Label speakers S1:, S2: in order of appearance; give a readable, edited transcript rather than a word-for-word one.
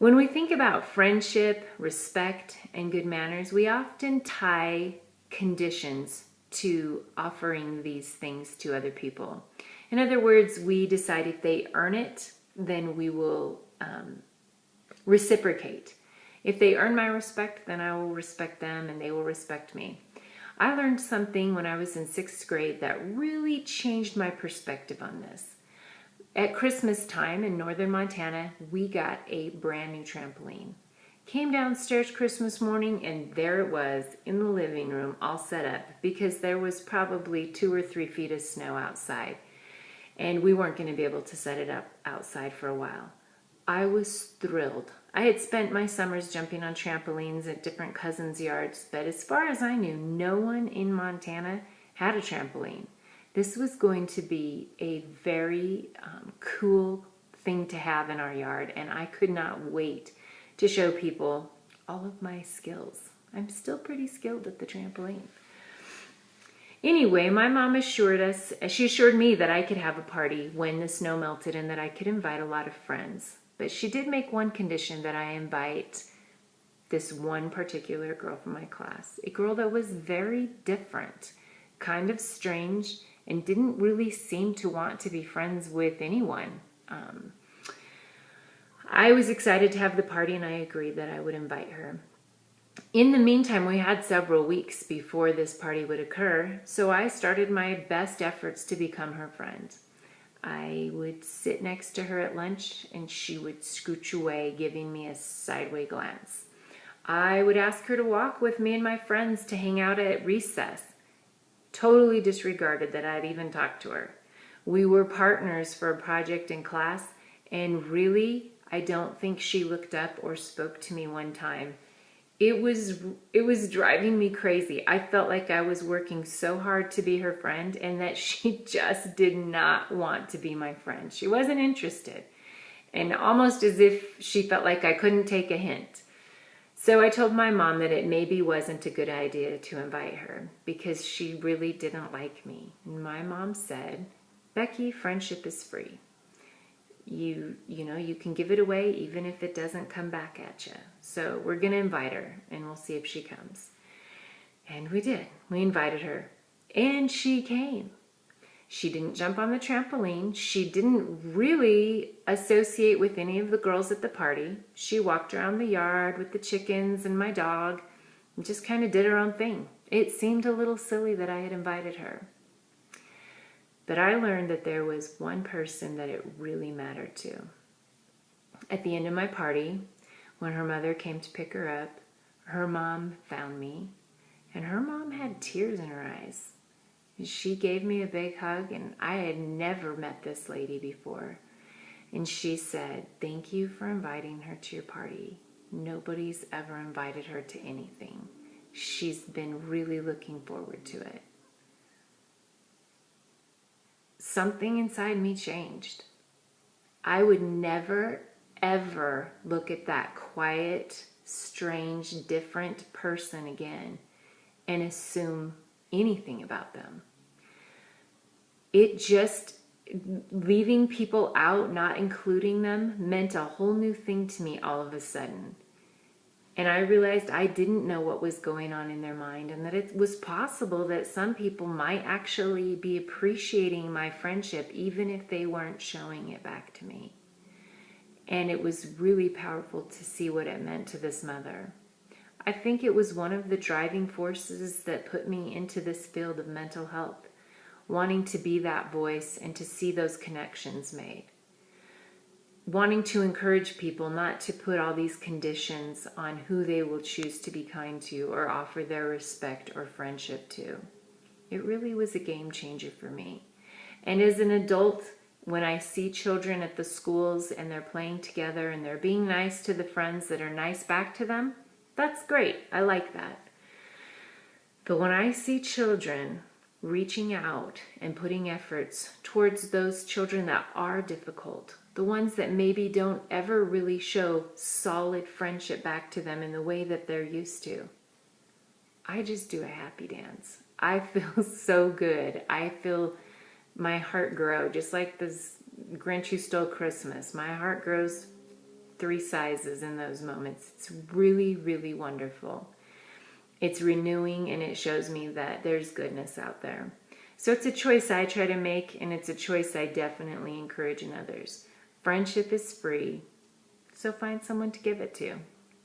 S1: When we think about friendship, respect, and good manners, we often tie conditions to offering these things to other people. In other words, we decide if they earn it, then we will reciprocate. If they earn my respect, then I will respect them and they will respect me. I learned something when I was in 6th grade that really changed my perspective on this. At Christmas time in northern Montana, we got a brand new trampoline. Came downstairs Christmas morning and there it was in the living room all set up because there was probably 2 or 3 feet of snow outside and we weren't going to be able to set it up outside for a while. I was thrilled. I had spent my summers jumping on trampolines at different cousins' yards, but as far as I knew, no one in Montana had a trampoline. This was going to be a very cool thing to have in our yard, and I could not wait to show people all of my skills. I'm still pretty skilled at the trampoline. Anyway, my mom she assured me that I could have a party when the snow melted and that I could invite a lot of friends. But she did make one condition, that I invite this one particular girl from my class, a girl that was very different, kind of strange, and didn't really seem to want to be friends with anyone. I was excited to have the party and I agreed that I would invite her. In the meantime, we had several weeks before this party would occur, so I started my best efforts to become her friend. I would sit next to her at lunch and she would scooch away, giving me a sideways glance. I would ask her to walk with me and my friends to hang out at recess. Totally disregarded that I'd even talked to her. We were partners for a project in class, and really, I don't think she looked up or spoke to me one time. It was driving me crazy. I felt like I was working so hard to be her friend and that she just did not want to be my friend. She wasn't interested, and almost as if she felt like I couldn't take a hint. So I told my mom that it maybe wasn't a good idea to invite her because she really didn't like me. And my mom said, "Becky, friendship is free. You can give it away even if it doesn't come back at you. So we're going to invite her and we'll see if she comes." And we did. We invited her and she came. She didn't jump on the trampoline. She didn't really associate with any of the girls at the party. She walked around the yard with the chickens and my dog and just kind of did her own thing. It seemed a little silly that I had invited her. But I learned that there was one person that it really mattered to. At the end of my party, when her mother came to pick her up, her mom found me, and her mom had tears in her eyes. She gave me a big hug, and I had never met this lady before. And she said, "Thank you for inviting her to your party. Nobody's ever invited her to anything. She's been really looking forward to it." Something inside me changed. I would never, ever look at that quiet, strange, different person again and assume anything about them. It just, leaving people out, not including them, meant a whole new thing to me all of a sudden. And I realized I didn't know what was going on in their mind, and that it was possible that some people might actually be appreciating my friendship even if they weren't showing it back to me. And it was really powerful to see what it meant to this mother. I think it was one of the driving forces that put me into this field of mental health, wanting to be that voice and to see those connections made. Wanting to encourage people not to put all these conditions on who they will choose to be kind to or offer their respect or friendship to. It really was a game changer for me. And as an adult, when I see children at the schools and they're playing together and they're being nice to the friends that are nice back to them, that's great. I like that. But when I see children reaching out and putting efforts towards those children that are difficult, the ones that maybe don't ever really show solid friendship back to them in the way that they're used to, I just do a happy dance. I feel so good. I feel my heart grow, just like this Grinch Who Stole Christmas. My heart grows 3 sizes in those moments. It's really, really wonderful. It's renewing, and it shows me that there's goodness out there. So it's a choice I try to make, and it's a choice I definitely encourage in others. Friendship is free, so find someone to give it to.